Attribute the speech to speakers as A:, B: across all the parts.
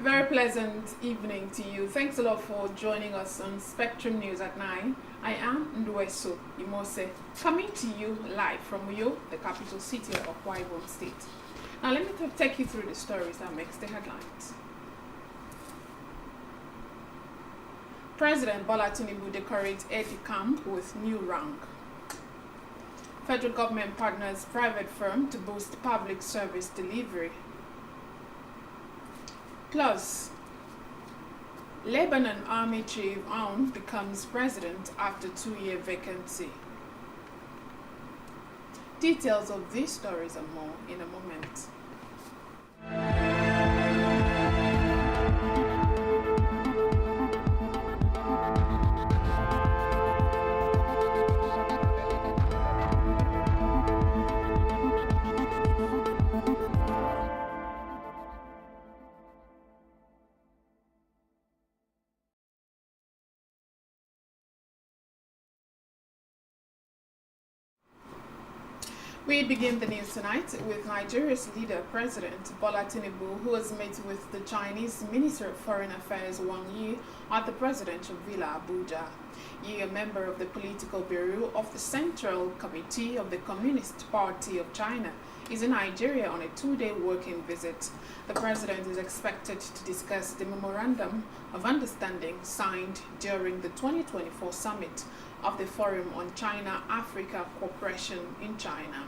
A: Very pleasant evening to you. Thanks a lot for joining us on Spectrum News at 9. I am Ndueso Imose, coming to you live from Uyo, the capital city of Akwa Ibom State. Now let me take you through the stories that makes the headlines. President Bola Tinubu decorates aide-de-camp with new rank. Federal government partners private firm to boost public service delivery. Plus, Lebanon Army Chief Aoun becomes president after 2-year vacancy. Details of these stories and more in a moment. We begin the news tonight with Nigeria's leader, President Bola Tinubu, who has met with the Chinese Minister of Foreign Affairs Wang Yi at the presidential villa Abuja. Yi, a member of the political bureau of the Central Committee of the Communist Party of China, is in Nigeria on a 2-day working visit. The president is expected to discuss the memorandum of understanding signed during the 2024 summit of the Forum on China-Africa Cooperation in China.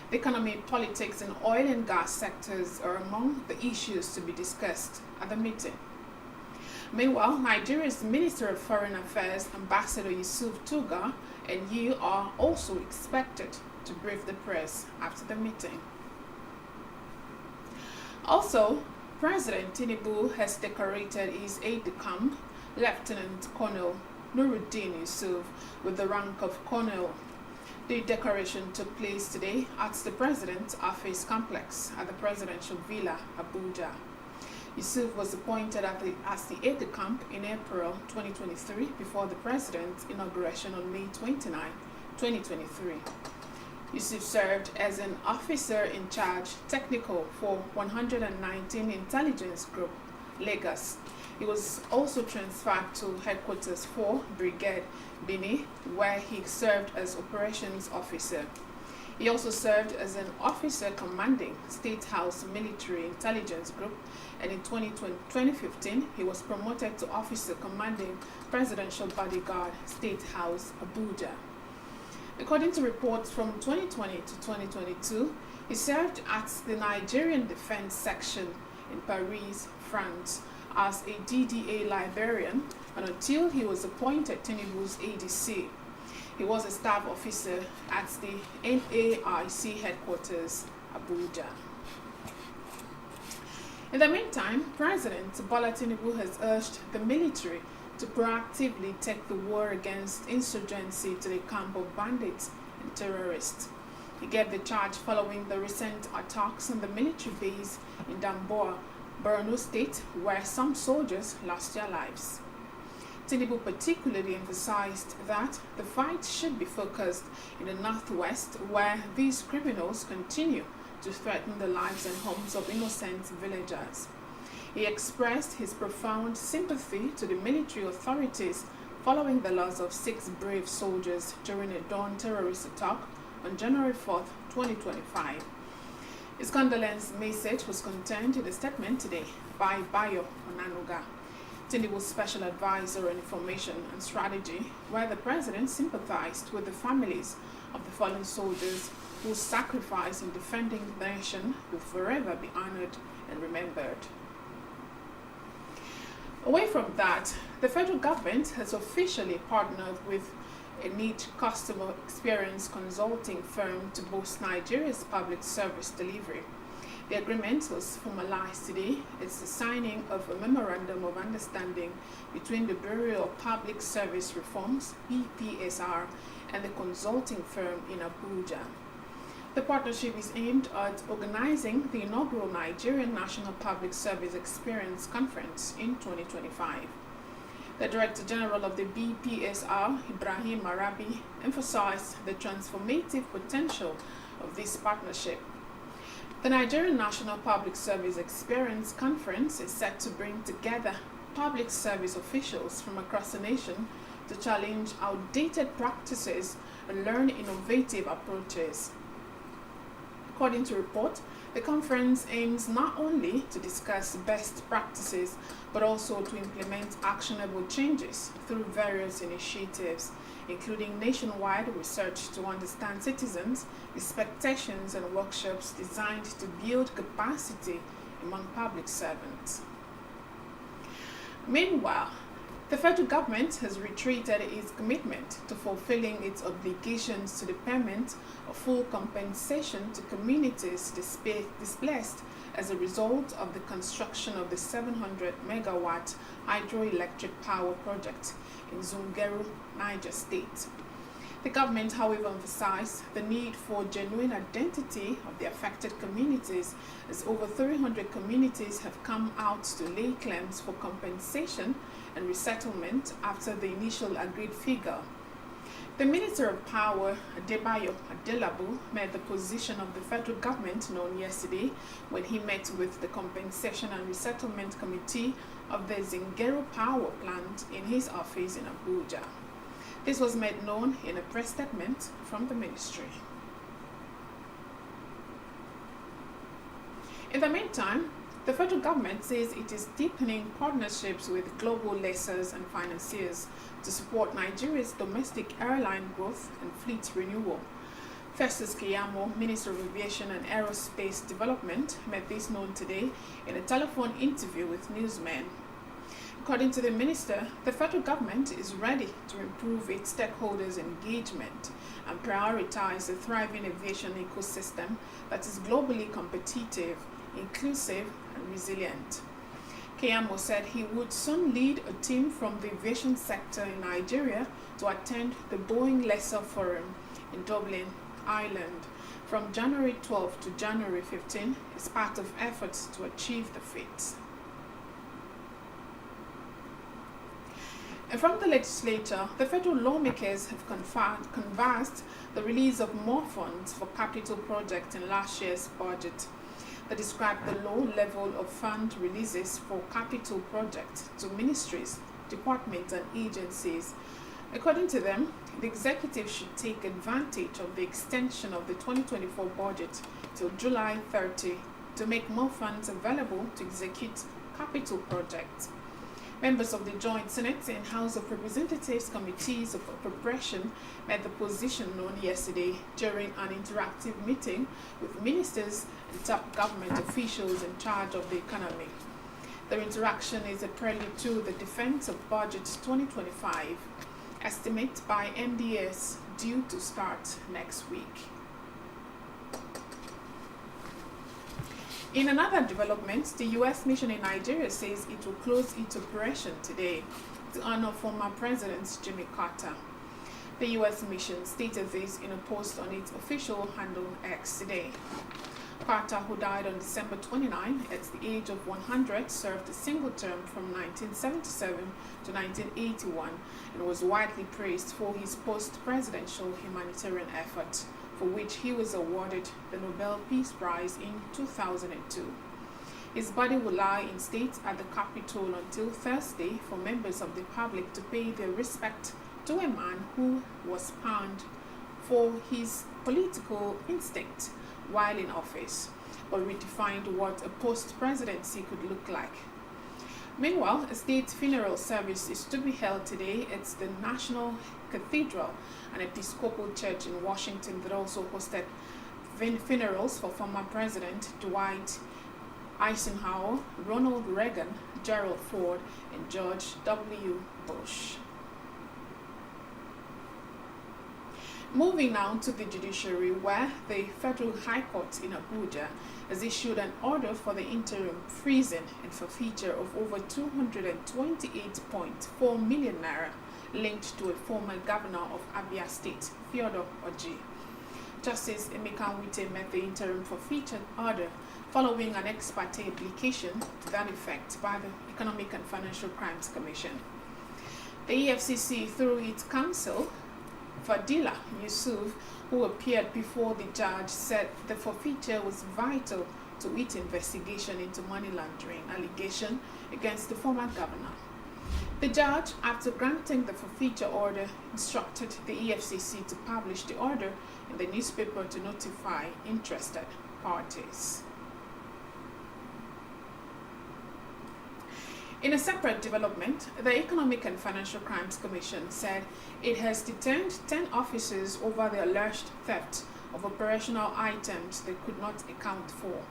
A: The economy, politics, and oil and gas sectors are among the issues to be discussed at the meeting. Meanwhile, Nigeria's Minister of Foreign Affairs, Ambassador Yusuf Tuga, and Yi are also expected to brief the press after the meeting. Also, President Tinubu has decorated his aide-de-camp, Lieutenant Colonel Nuruddin Yusuf, with the rank of Colonel. The decoration took place today at the President's Office Complex at the Presidential Villa, Abuja. Yusuf was appointed as the aide-de-camp in April 2023 before the President's inauguration on May 29, 2023. Yusuf served as an officer in charge technical for 119 Intelligence Group, Lagos. He was also transferred to Headquarters 4, Brigade Bini, where he served as Operations Officer. He also served as an officer commanding State House Military Intelligence Group, and in 2015 he was promoted to officer commanding Presidential Bodyguard, State House, Abuja. According to reports from 2020 to 2022, he served at the Nigerian Defense Section in Paris, France, as a DDA librarian, and until he was appointed Tinubu's ADC. He was a staff officer at the NAIC headquarters, Abuja. In the meantime, President Bola Tinubu has urged the military to proactively take the war against insurgency to the camp of bandits and terrorists. He gave the charge following the recent attacks on the military base in Damboa, Borno State, where some soldiers lost their lives. Tinubu particularly emphasized that the fight should be focused in the northwest, where these criminals continue to threaten the lives and homes of innocent villagers. He expressed his profound sympathy to the military authorities following the loss of 6 brave soldiers during a dawn terrorist attack on January 4, 2025. His condolence message was contained in a statement today by Bayo Onanuga, Tinubu's special advisor on information and strategy, where the president sympathized with the families of the fallen soldiers whose sacrifice in defending the nation will forever be honored and remembered. Away from that, the federal government has officially partnered with a niche customer experience consulting firm to boost Nigeria's public service delivery. The agreement was formalized today. It's the signing of a memorandum of understanding between the Bureau of Public Service Reforms, BPSR, and the consulting firm in Abuja. The partnership is aimed at organizing the inaugural Nigerian National Public Service Experience Conference in 2025. The Director General of the BPSR, Ibrahim Arabi, emphasized the transformative potential of this partnership. The Nigerian National Public Service Experience Conference is set to bring together public service officials from across the nation to challenge outdated practices and learn innovative approaches. According to report, the conference aims not only to discuss best practices but also to implement actionable changes through various initiatives, including nationwide research to understand citizens' expectations and workshops designed to build capacity among public servants. Meanwhile, the federal government has reiterated its commitment to fulfilling its obligations to the payment of full compensation to communities displaced as a result of the construction of the 700 megawatt hydroelectric power project in Zungeru, Niger State. The government, however, emphasized the need for genuine identity of the affected communities, as over 300 communities have come out to lay claims for compensation and resettlement after the initial agreed figure. The Minister of Power, Adebayo Adelabu, made the position of the federal government known yesterday when he met with the Compensation and Resettlement Committee of the Zungeru Power Plant in his office in Abuja. This was made known in a press statement from the ministry. In the meantime, the federal government says it is deepening partnerships with global lessors and financiers to support Nigeria's domestic airline growth and fleet renewal. Festus Keyamo, Minister of Aviation and Aerospace Development, made this known today in a telephone interview with newsmen. According to the minister, the federal government is ready to improve its stakeholders' engagement and prioritize a thriving aviation ecosystem that is globally competitive, inclusive, and resilient. Keyamo said he would soon lead a team from the aviation sector in Nigeria to attend the Boeing Lessor Forum in Dublin, Ireland, from January 12 to January 15 as part of efforts to achieve the feat. And from the legislature, the federal lawmakers have canvassed the release of more funds for capital projects in last year's budget. They described the low level of fund releases for capital projects to ministries, departments, and agencies. According to them, the executive should take advantage of the extension of the 2024 budget till July 30 to make more funds available to execute capital projects. Members of the Joint Senate and House of Representatives Committees of Appropriation made the position known yesterday during an interactive meeting with ministers and top government officials in charge of the economy. Their interaction is a prelude to the Defense of Budget 2025, estimate by MDS due to start next week. In another development, the U.S. mission in Nigeria says it will close its operation today to honor former President Jimmy Carter. The U.S. mission stated this in a post on its official handle X today. Carter, who died on December 29 at the age of 100, served a single term from 1977 to 1981 and was widely praised for his post-presidential humanitarian effort, for which he was awarded the Nobel Peace Prize in 2002. His body will lie in state at the Capitol until Thursday for members of the public to pay their respect to a man who was panned for his political instinct while in office, but redefined what a post-presidency could look like. Meanwhile, a state funeral service is to be held today at the National Cathedral, an Episcopal church in Washington that also hosted funerals for former President Dwight Eisenhower, Ronald Reagan, Gerald Ford, and George W. Bush. Moving now to the judiciary, where the Federal High Court in Abuja has issued an order for the interim freezing and forfeiture of over 228.4 million naira linked to a former governor of Abia State, Theodore Oji. Justice Emeka Nwite made the interim forfeiture order following an ex parte application to that effect by the Economic and Financial Crimes Commission. The EFCC, through its counsel, Fadila Yusuf, who appeared before the judge, said the forfeiture was vital to its investigation into money laundering allegation against the former governor. The judge, after granting the forfeiture order, instructed the EFCC to publish the order in the newspaper to notify interested parties. In a separate development, the Economic and Financial Crimes Commission said it has detained 10 officers over the alleged theft of operational items they could not account for.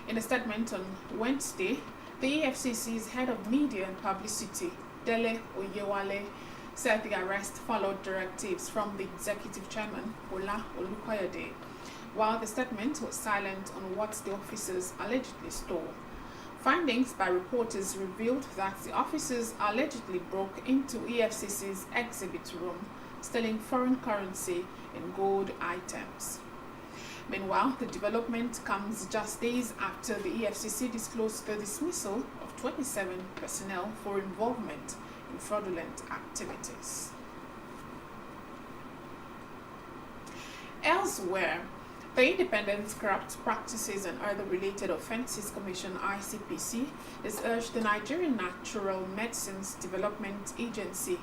A: In a statement on Wednesday, the EFCC's head of media and publicity, Dele Oyewale, said the arrest followed directives from the executive chairman, Ola Olukoyede, while the statement was silent on what the officers allegedly stole. Findings by reporters revealed that the officers allegedly broke into EFCC's exhibit room, stealing foreign currency and gold items. Meanwhile, the development comes just days after the EFCC disclosed the dismissal of 27 personnel for involvement in fraudulent activities. Elsewhere, the Independent Corrupt Practices and Other Related Offences Commission (ICPC) has urged the Nigerian Natural Medicines Development Agency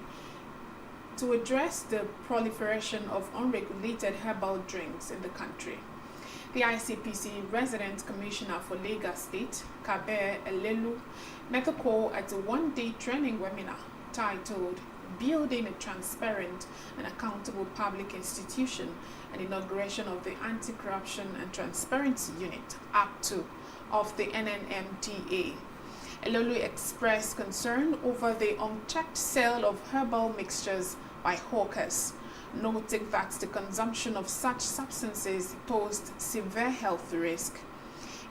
A: to address the proliferation of unregulated herbal drinks in the country. The ICPC Resident Commissioner for Lagos State, Kabir Elelu, met the call at a one-day training webinar titled Building a Transparent and Accountable Public Institution and inauguration of the Anti-Corruption and Transparency Unit, Act 2, of the NNMDA. Elolu expressed concern over the unchecked sale of herbal mixtures by hawkers, noting that the consumption of such substances posed severe health risk.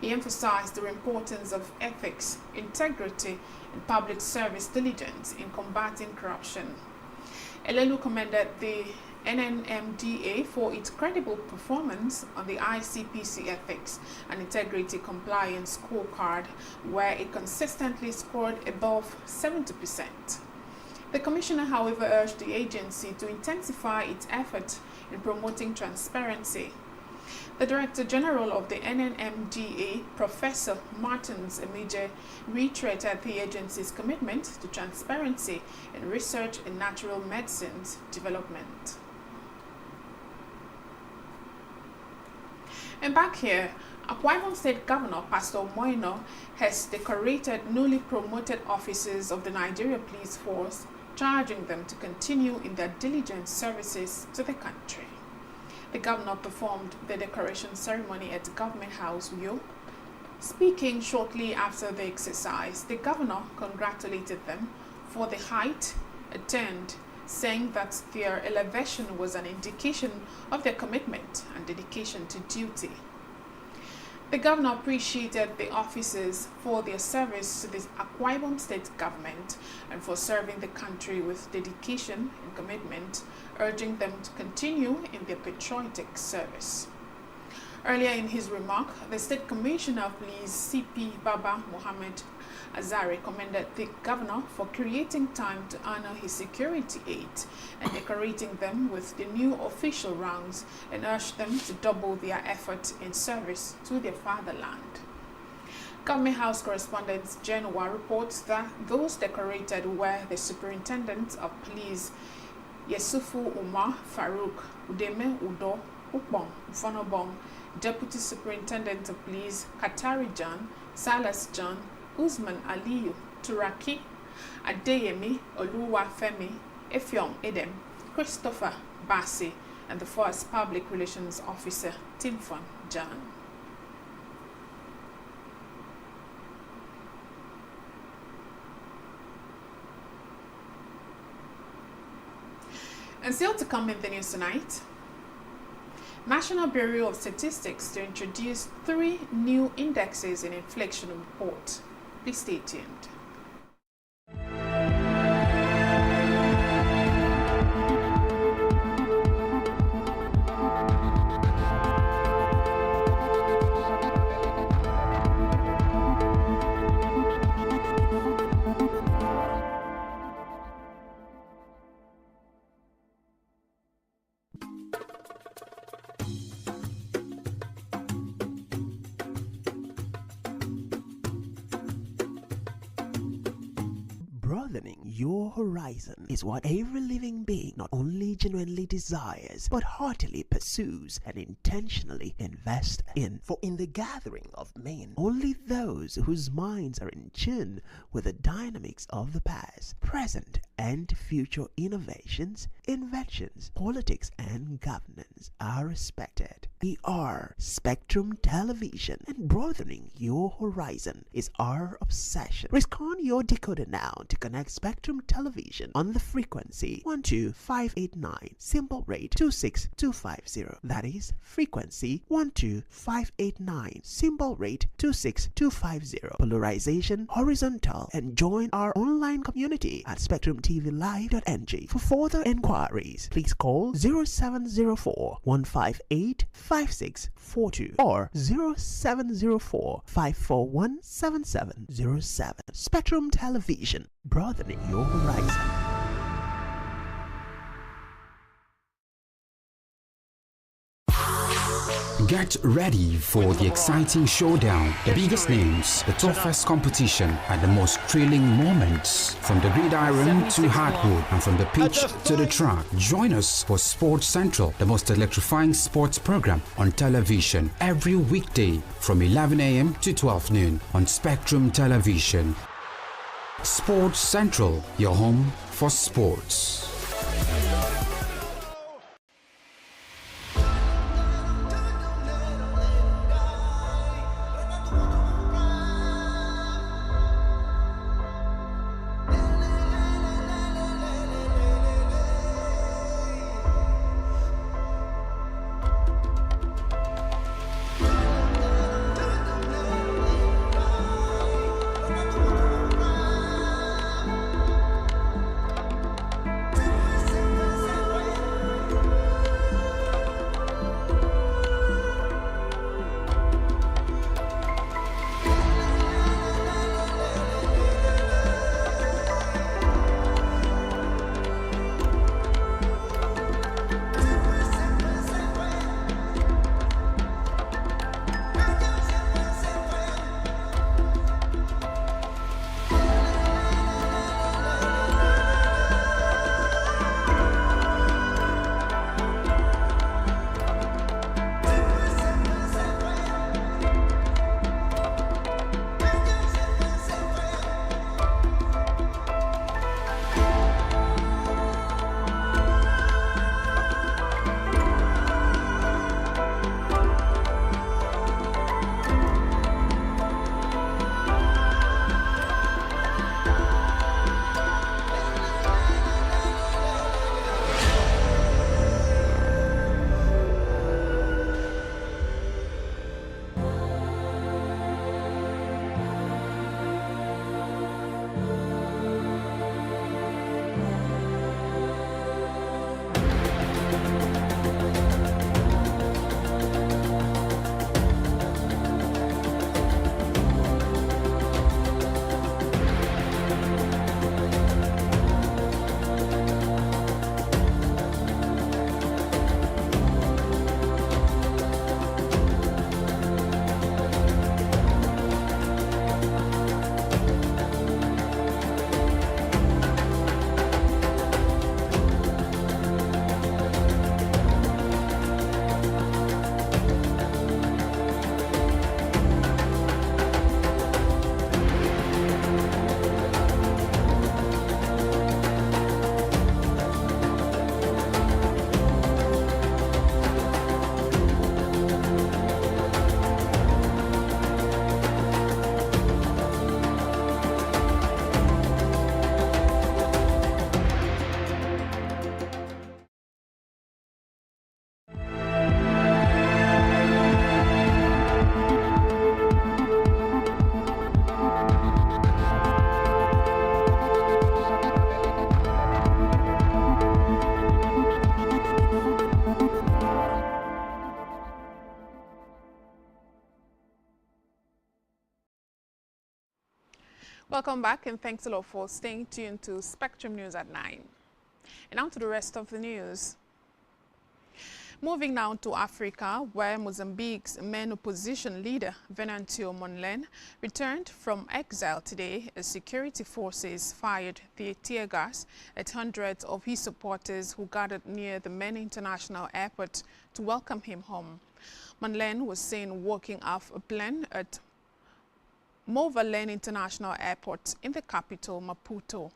A: He emphasized the importance of ethics, integrity, and public service diligence in combating corruption. Elelu commended the NNMDA for its credible performance on the ICPC Ethics and Integrity Compliance Scorecard, where it consistently scored above 70%. The Commissioner, however, urged the agency to intensify its effort in promoting transparency. The Director General of the NNMDA, Professor Martins Emije, reiterated the agency's commitment to transparency in research in natural medicines development. And back here, Akwa Ibom State Governor Pastor Moino has decorated newly promoted officers of the Nigeria Police Force, charging them to continue in their diligent services to the country. The governor performed the decoration ceremony at the Government House, Uyo. Speaking shortly after the exercise, the governor congratulated them for the height attained, saying that their elevation was an indication of their commitment and dedication to duty. The governor appreciated the officers for their service to the Akwa Ibom State government and for serving the country with dedication and commitment, urging them to continue in their patriotic service. Earlier in his remark, the State Commissioner of Police CP Baba Mohammed Azare commended the governor for creating time to honor his security aides and decorating them with the new official rounds, and urged them to double their effort in service to their fatherland. Government House correspondent Genoa reports that those decorated were the Superintendent of Police Yesufu Umar Farouk Udeme Udo Ukbong Ufonobong, Deputy Superintendent of Police Katari John, Salas John, Usman Aliyu Turaki, Adeyemi Oluwafemi, Effiong Edem, Christopher Bassi, and the first Public Relations Officer Timfon John. And still to come in the news tonight, National Bureau of Statistics to introduce 3 new indexes in inflation report. Please stay tuned.
B: your horizon is what every living being not only genuinely desires, but heartily pursues and intentionally invests in. For in the gathering of men, only those whose minds are in tune with the dynamics of the past, present, and future innovations, inventions, politics, and governance are respected. We are Spectrum Television, and broadening your horizon is our obsession. Rescan your decoder now to connect Spectrum Television on the frequency 12589, symbol rate 26250. That is frequency 12589, symbol rate 26250. Polarization horizontal, and join our online community at spectrumtvlive.ng. For further inquiries, please call 0704 158 5642 or 0704 541 7707. Spectrum Television, broadening your horizon.
C: Get ready for the exciting showdown, the biggest names, the toughest competition, and the most thrilling moments. From the gridiron to hardwood, and from the pitch to the track. Join us for Sports Central, the most electrifying sports program on television, every weekday from 11 a.m. to 12 noon on Spectrum Television. Sports Central, your home for sports.
A: Welcome back, and thanks a lot for staying tuned to Spectrum News at 9. And now to the rest of the news. Moving now to Africa, where Mozambique's main opposition leader, Venancio Mondlane, returned from exile today as security forces fired tear gas at hundreds of his supporters who gathered near the main international airport to welcome him home. Mondlane was seen walking off a plane at Movalene International Airport in the capital, Maputo.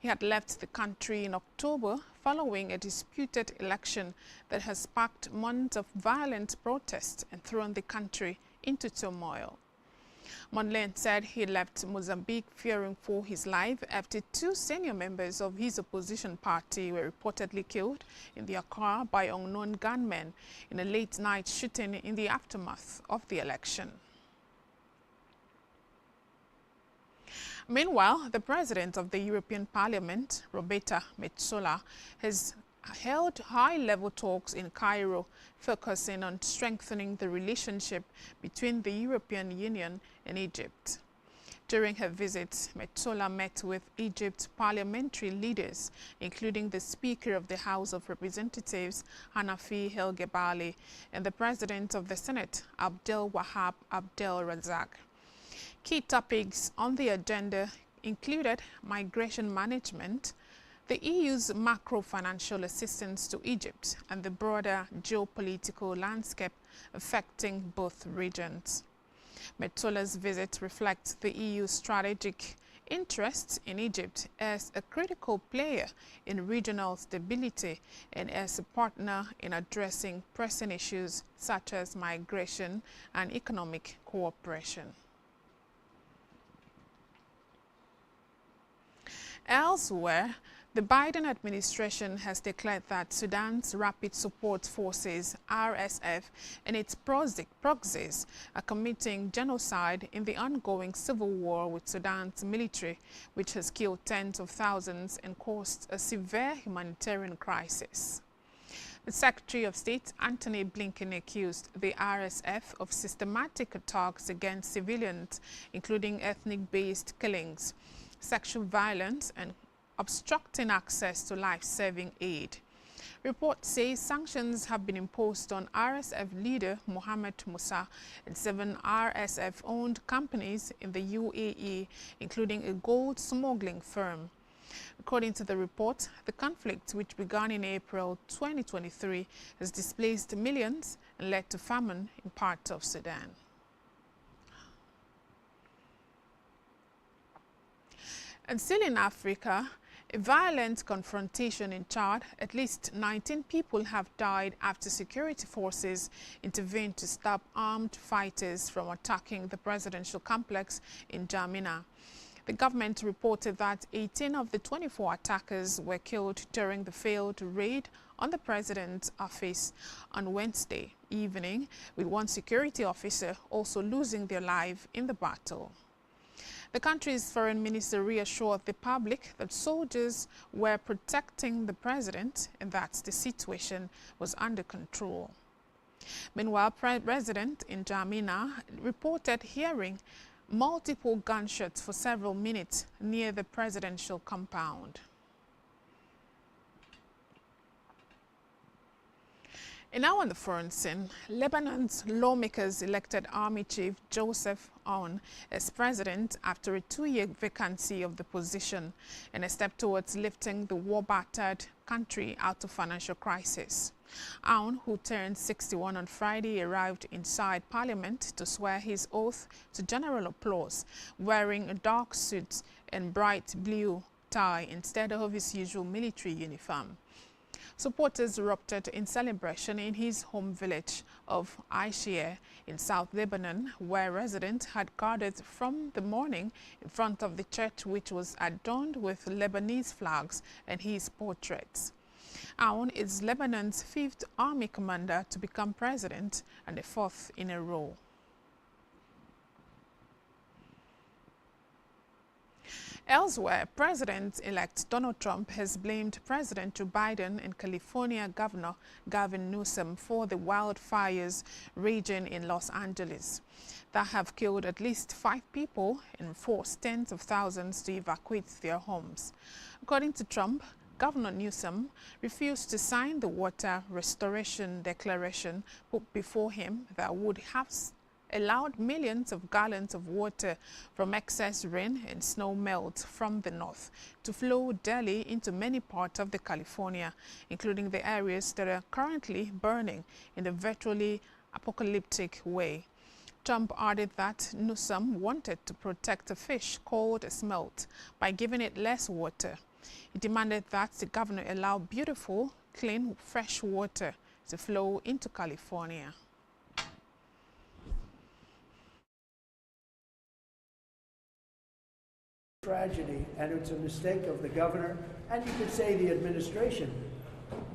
A: He had left the country in October following a disputed election that has sparked months of violent protests and thrown the country into turmoil. Mondlane said he left Mozambique fearing for his life after 2 senior members of his opposition party were reportedly killed in their car by unknown gunmen in a late-night shooting in the aftermath of the election. Meanwhile, the President of the European Parliament, Roberta Metsola, has held high-level talks in Cairo, focusing on strengthening the relationship between the European Union and Egypt. During her visit, Metsola met with Egypt's parliamentary leaders, including the Speaker of the House of Representatives, Hanafi El Gebali, and the President of the Senate, Abdel Wahab Abdel Razak. Key topics on the agenda included migration management, the EU's macro-financial assistance to Egypt, and the broader geopolitical landscape affecting both regions. Metsola's visit reflects the EU's strategic interest in Egypt as a critical player in regional stability and as a partner in addressing pressing issues such as migration and economic cooperation. Elsewhere, the Biden administration has declared that Sudan's Rapid Support Forces, RSF, and its proxies are committing genocide in the ongoing civil war with Sudan's military, which has killed tens of thousands and caused a severe humanitarian crisis. The Secretary of State, Antony Blinken, accused the RSF of systematic attacks against civilians, including ethnic-based killings, sexual violence, and obstructing access to life-saving aid. Reports say sanctions have been imposed on RSF leader Mohamed Musa and 7 RSF-owned companies in the UAE, including a gold smuggling firm. According to the report, the conflict, which began in April 2023, has displaced millions and led to famine in parts of Sudan. And still in Africa, a violent confrontation in Chad. At least 19 people have died after security forces intervened to stop armed fighters from attacking the presidential complex in N'Djamena. The government reported that 18 of the 24 attackers were killed during the failed raid on the president's office on Wednesday evening, with 1 security officer also losing their life in the battle. The country's foreign minister reassured the public that soldiers were protecting the president and that the situation was under control. Meanwhile, residents in N'Djamena reported hearing multiple gunshots for several minutes near the presidential compound. And now on the foreign scene, Lebanon's lawmakers elected Army Chief Joseph Aoun as president after a 2-year vacancy of the position and a step towards lifting the war-battered country out of financial crisis. Aoun, who turned 61 on Friday, arrived inside Parliament to swear his oath to general applause, wearing a dark suit and bright blue tie instead of his usual military uniform. Supporters erupted in celebration in his home village of Aishia in South Lebanon, where residents had gathered from the morning in front of the church, which was adorned with Lebanese flags and his portraits. Aoun is Lebanon's 5th army commander to become president and the 4th in a row. Elsewhere, President-elect Donald Trump has blamed President Joe Biden and California Governor Gavin Newsom for the wildfires raging in Los Angeles that have killed at least 5 people and forced tens of thousands to evacuate their homes. According to Trump, Governor Newsom refused to sign the water restoration declaration put before him that would have allowed millions of gallons of water from excess rain and snow melt from the north to flow daily into many parts of California, including the areas that are currently burning in a virtually apocalyptic way. Trump added that Newsom wanted to protect a fish called a smelt by giving it less water. He demanded that the governor allow beautiful, clean, fresh water to flow into California.
D: Tragedy, and it's a mistake of the governor, and you could say the administration.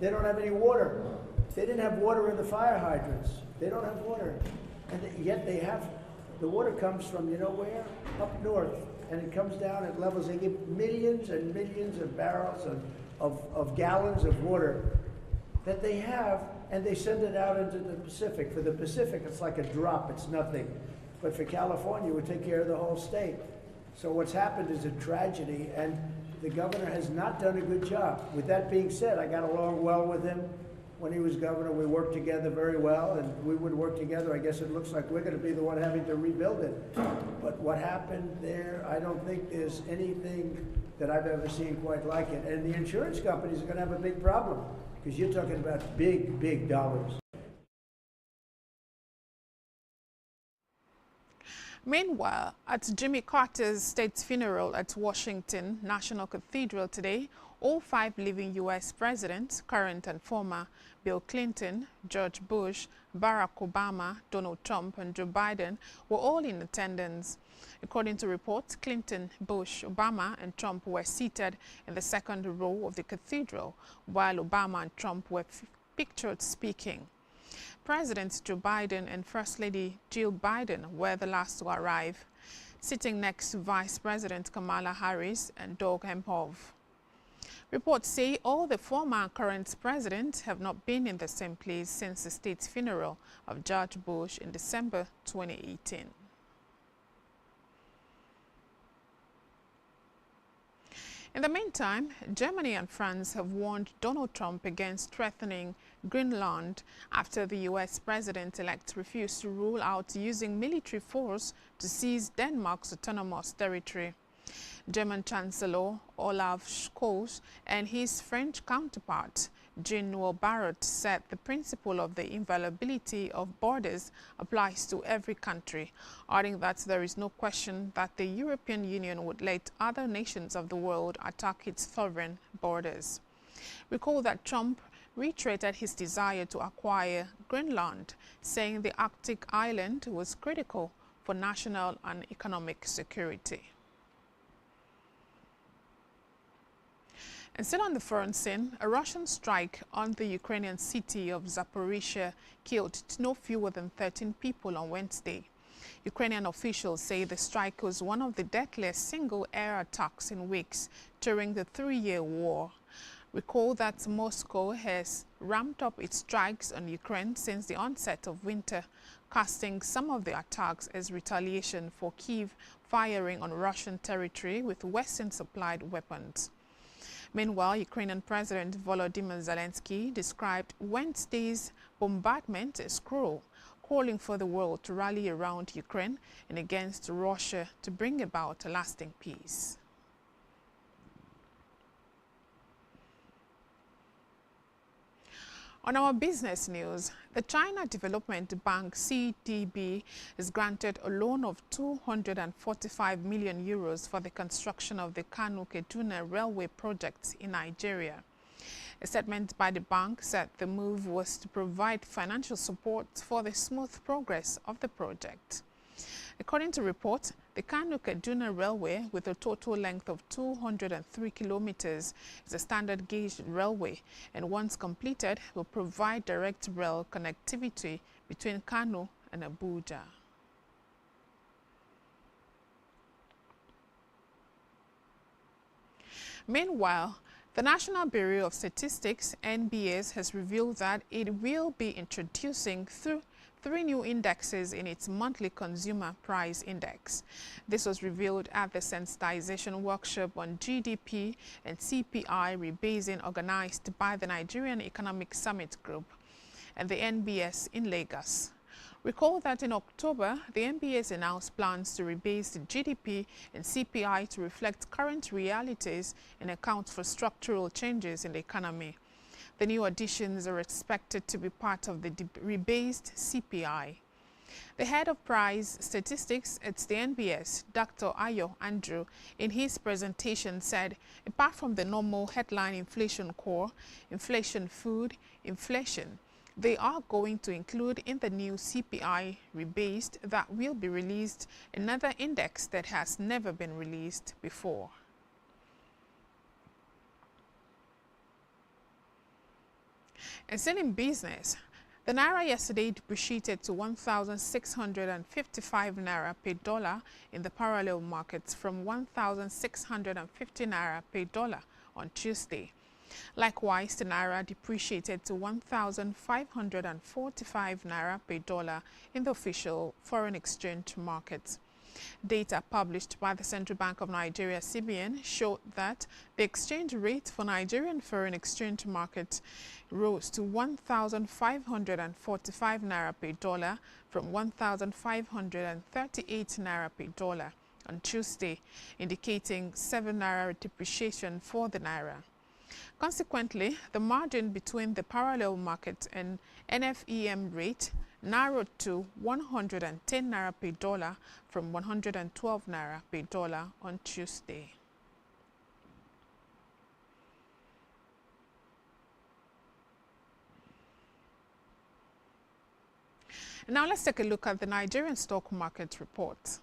D: They don't have any water. They didn't have water in the fire hydrants. They don't have water. And yet they have, the water comes from, you know where? Up north. And it comes down at levels, they give millions and millions of barrels of gallons of water that they have, and they send it out into the Pacific. For the Pacific, it's like a drop, it's nothing. But for California, it would take care of the whole state. So what's happened is a tragedy, and the governor has not done a good job. With that being said, I got along well with him. When he was governor, we worked together very well, and we would work together. I guess it looks like we're going to be the one having to rebuild it. But what happened there, I don't think there's anything that I've ever seen quite like it. And the insurance companies are going to have a big problem, because you're talking about big, big dollars.
A: Meanwhile, at Jimmy Carter's state funeral at Washington National Cathedral today, all 5 living U.S. presidents, current and former, Bill Clinton, George Bush, Barack Obama, Donald Trump, and Joe Biden, were all in attendance. According to reports, Clinton, Bush, Obama, and Trump were seated in the second row of the cathedral, while Obama and Trump were pictured speaking. Presidents Joe Biden and First Lady Jill Biden were the last to arrive, sitting next to Vice President Kamala Harris and Doug Emhoff. Reports say all the former and current presidents have not been in the same place since the state's funeral of George Bush in December 2018. In the meantime, Germany and France have warned Donald Trump against threatening Greenland after the U.S. president-elect refused to rule out using military force to seize Denmark's autonomous territory. German Chancellor Olaf Scholz and his French counterpart, Jean-Noël Barrot, said the principle of the inviolability of borders applies to every country, adding that there is no question that the European Union would let other nations of the world attack its sovereign borders. Recall that Trump reiterated his desire to acquire Greenland, saying the Arctic island was critical for national and economic security. And still on the foreign scene, a Russian strike on the Ukrainian city of Zaporizhia killed no fewer than 13 people on Wednesday. Ukrainian officials say the strike was one of the deadliest single air attacks in weeks during the 3-year war. Recall that Moscow has ramped up its strikes on Ukraine since the onset of winter, casting some of the attacks as retaliation for Kyiv firing on Russian territory with Western-supplied weapons. Meanwhile, Ukrainian President Volodymyr Zelensky described Wednesday's bombardment as cruel, calling for the world to rally around Ukraine and against Russia to bring about a lasting peace. On our business news, the China Development Bank CDB has granted a loan of 245 million euros for the construction of the Kano-Kaduna railway project in Nigeria. A statement by the bank said the move was to provide financial support for the smooth progress of the project. According to reports, the Kano-Kaduna Railway, with a total length of 203 kilometers, is a standard gauge railway, and once completed, will provide direct rail connectivity between Kano and Abuja. Meanwhile, the National Bureau of Statistics, NBS, has revealed that it will be introducing 3 new indexes in its monthly consumer price index. This was revealed at the sensitization workshop on GDP and CPI rebasing organized by the Nigerian Economic Summit Group and the NBS in Lagos. Recall that in October, the NBS announced plans to rebase the GDP and CPI to reflect current realities and account for structural changes in the economy. The new additions are expected to be part of the rebased CPI. The head of price statistics at the NBS, Dr. Ayo Andrew, in his presentation said, apart from the normal headline inflation core, inflation food, inflation, they are going to include in the new CPI rebased that will be released another index that has never been released before. And still in business, the Naira yesterday depreciated to 1,655 Naira per dollar in the parallel markets from 1,650 Naira per dollar on Tuesday. Likewise, the Naira depreciated to 1,545 Naira per dollar in the official foreign exchange market. Data published by the Central Bank of Nigeria (CBN) showed that the exchange rate for Nigerian foreign exchange market rose to 1,545 Naira per dollar from 1,538 Naira per dollar on Tuesday, indicating 7 Naira depreciation for the Naira. Consequently, the margin between the parallel market and NFEM rate narrowed to 110 Naira per dollar from 112 Naira per dollar on Tuesday. And now let's take a look at the Nigerian stock market report.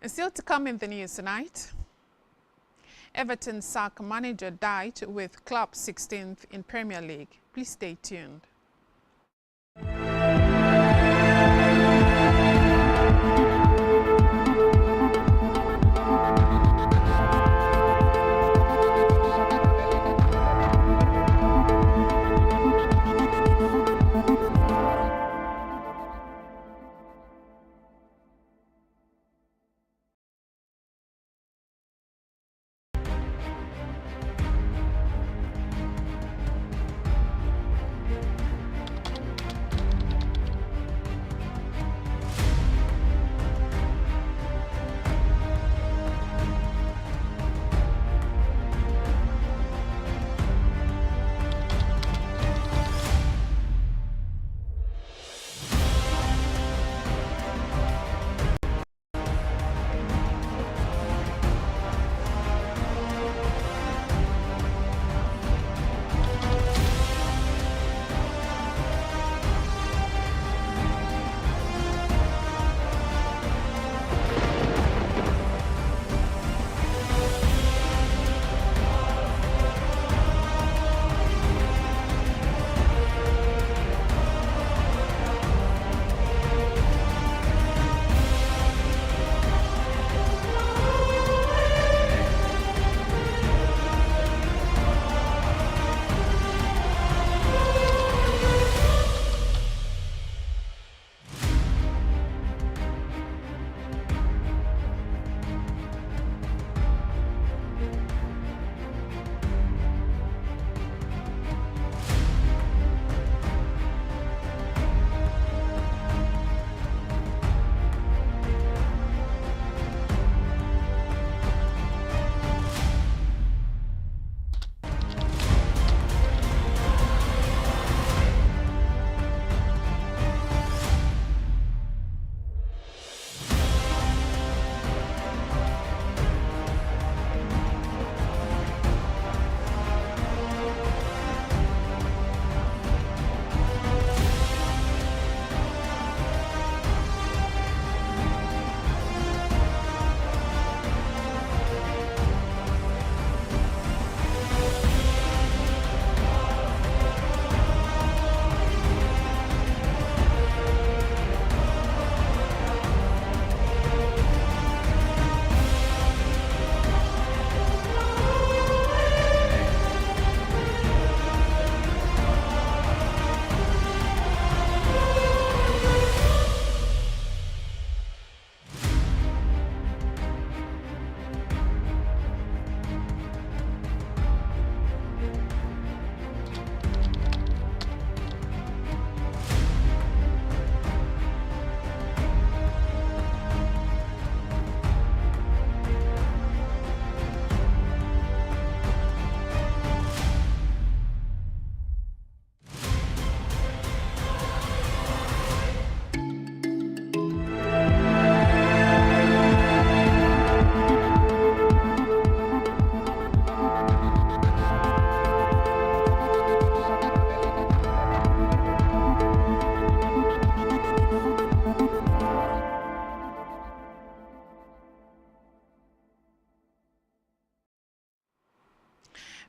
A: And still to come in the news tonight, Everton sack manager died with club 16th in Premier League. Please stay tuned.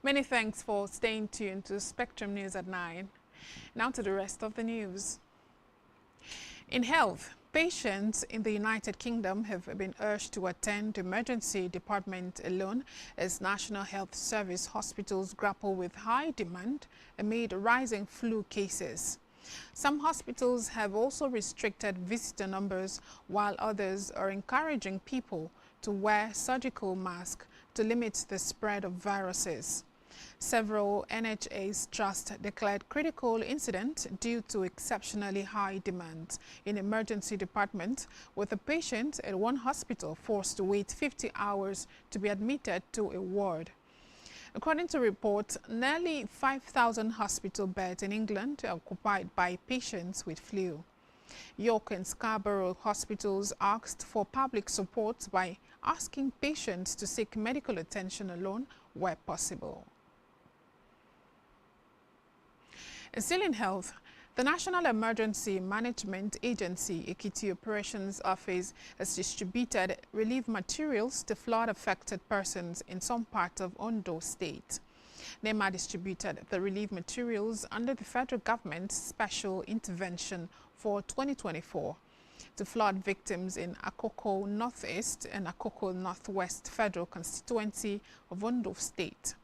A: Many thanks for staying tuned to Spectrum News at 9. Now to the rest of the news. In health, patients in the United Kingdom have been urged to attend the emergency department alone as National Health Service hospitals grapple with high demand amid rising flu cases. Some hospitals have also restricted visitor numbers, while others are encouraging people to wear surgical masks to limit the spread of viruses. Several NHS trusts declared critical incident due to exceptionally high demand in emergency department, with a patient at one hospital forced to wait 50 hours to be admitted to a ward. According to reports, nearly 5,000 hospital beds in England are occupied by patients with flu. York and Scarborough hospitals asked for public support by asking patients to seek medical attention alone where possible. Still in health, the National Emergency Management Agency Ekiti Operations Office has distributed relief materials to flood-affected persons in some parts of Ondo State. NEMA distributed the relief materials under the federal government's special intervention for 2024 to flood victims in Akoko Northeast and Akoko Northwest Federal Constituency of Ondo State.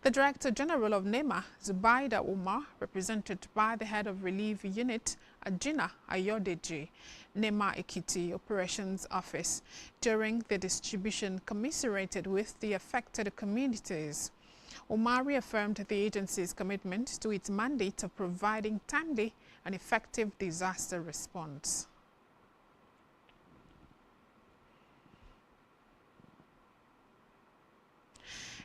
A: The Director General of NEMA, Zubaida Umar, represented by the head of Relief Unit, Ajina Ayodeji, NEMA Ekiti Operations Office, during the distribution commiserated with the affected communities. Umar reaffirmed the agency's commitment to its mandate of providing timely and effective disaster response.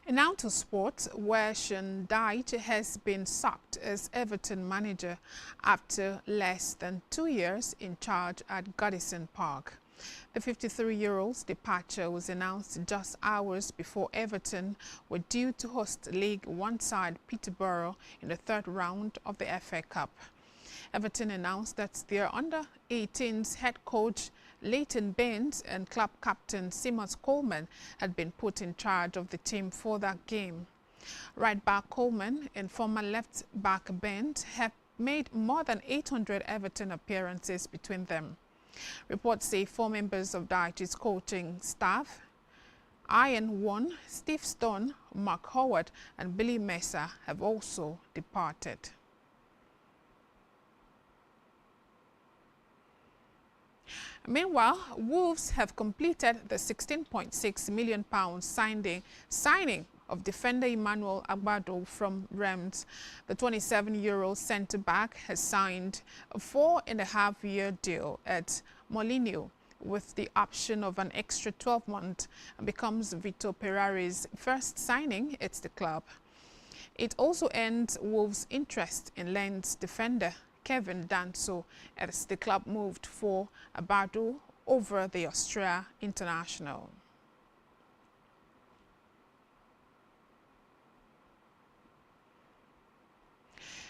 A: And now to sports, where Sean Dyche has been sacked as Everton manager after less than 2 years in charge at Goodison Park. The 53-year-old's departure was announced just hours before Everton were due to host League One side Peterborough in the third round of the FA Cup. Everton announced that their under-18s head coach Leighton Baines and club captain Seamus Coleman had been put in charge of the team for that game. Right-back Coleman and former left-back Baines have made more than 800 Everton appearances between them. Reports say 4 members of Dyche's coaching staff, Ian Won, Steve Stone, Mark Howard and Billy Mesa, have also departed. Meanwhile, Wolves have completed the £16.6 million signing of defender Emmanuel Agbado from Reims. The 27-year-old centre-back has signed a 4.5-year deal at Molineux with the option of an extra 12 months and becomes Vitor Pereira's first signing at the club. It also ends Wolves' interest in Lens defender Kevin Danso as the club moved for Agbado over the Austria international.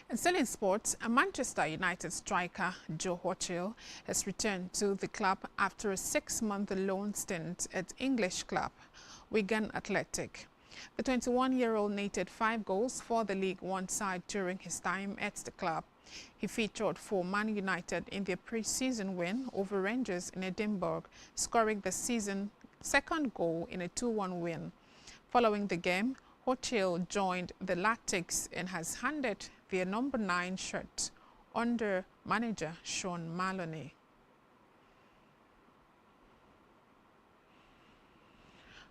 A: And still in sports, a Manchester United striker, Joe Hochil, has returned to the club after a 6-month loan stint at English club Wigan Athletic. The 21-year-old netted 5 goals for the League One side during his time at the club. He featured for Man United in their pre-season win over Rangers in Edinburgh, scoring the season's second goal in a 2-1 win. Following the game, Hochil joined the Latics and has handed their number 9 shirt under manager Sean Maloney.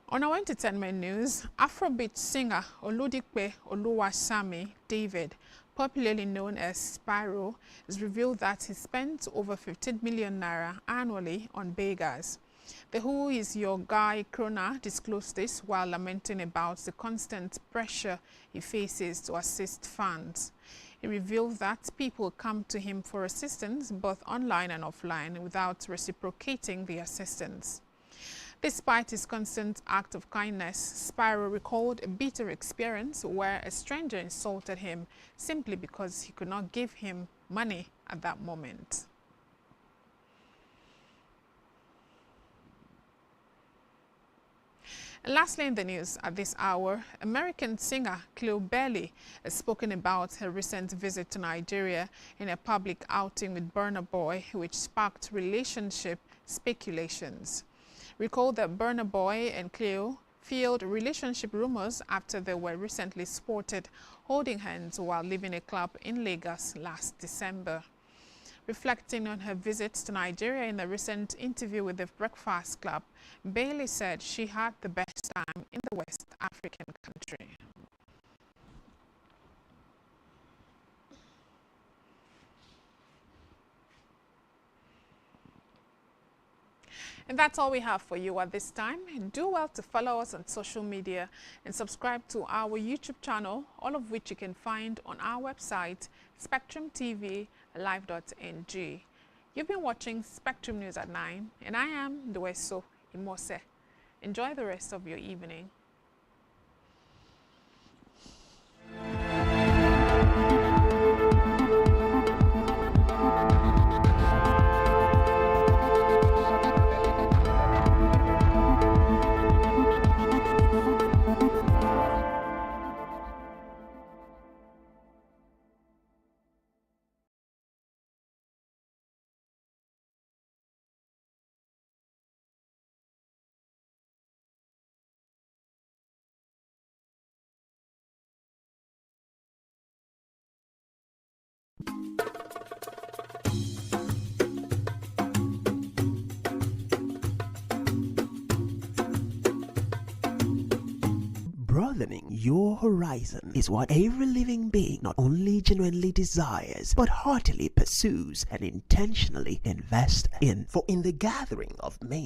A: On our entertainment news, Afrobeat singer Oludipe Oluwasami David, popularly known as Spyro, has revealed that he spent over 15 million naira annually on beggars. The Who Is Your Guy crooner disclosed this while lamenting about the constant pressure he faces to assist fans. He revealed that people come to him for assistance both online and offline without reciprocating the assistance. Despite his constant act of kindness, Spyro recalled a bitter experience where a stranger insulted him simply because he could not give him money at that moment. And lastly in the news at this hour, American singer Cleo Bailey has spoken about her recent visit to Nigeria in a public outing with Burna Boy, which sparked relationship speculations. Recall that Burna Boy and Cleo fueled relationship rumors after they were recently spotted holding hands while leaving a club in Lagos last December. Reflecting on her visits to Nigeria in a recent interview with the Breakfast Club, Bailey said she had the best time in the West African country. And that's all we have for you at this time. Do well to follow us on social media and subscribe to our YouTube channel, all of which you can find on our website, spectrumtvng. live.ng. You've been watching Spectrum News at 9, and I am Nduweso Imose. Enjoy the rest of your evening.
B: Broadening your horizon is what every living being not only genuinely desires, but heartily pursues and intentionally invests in. For in the gathering of men,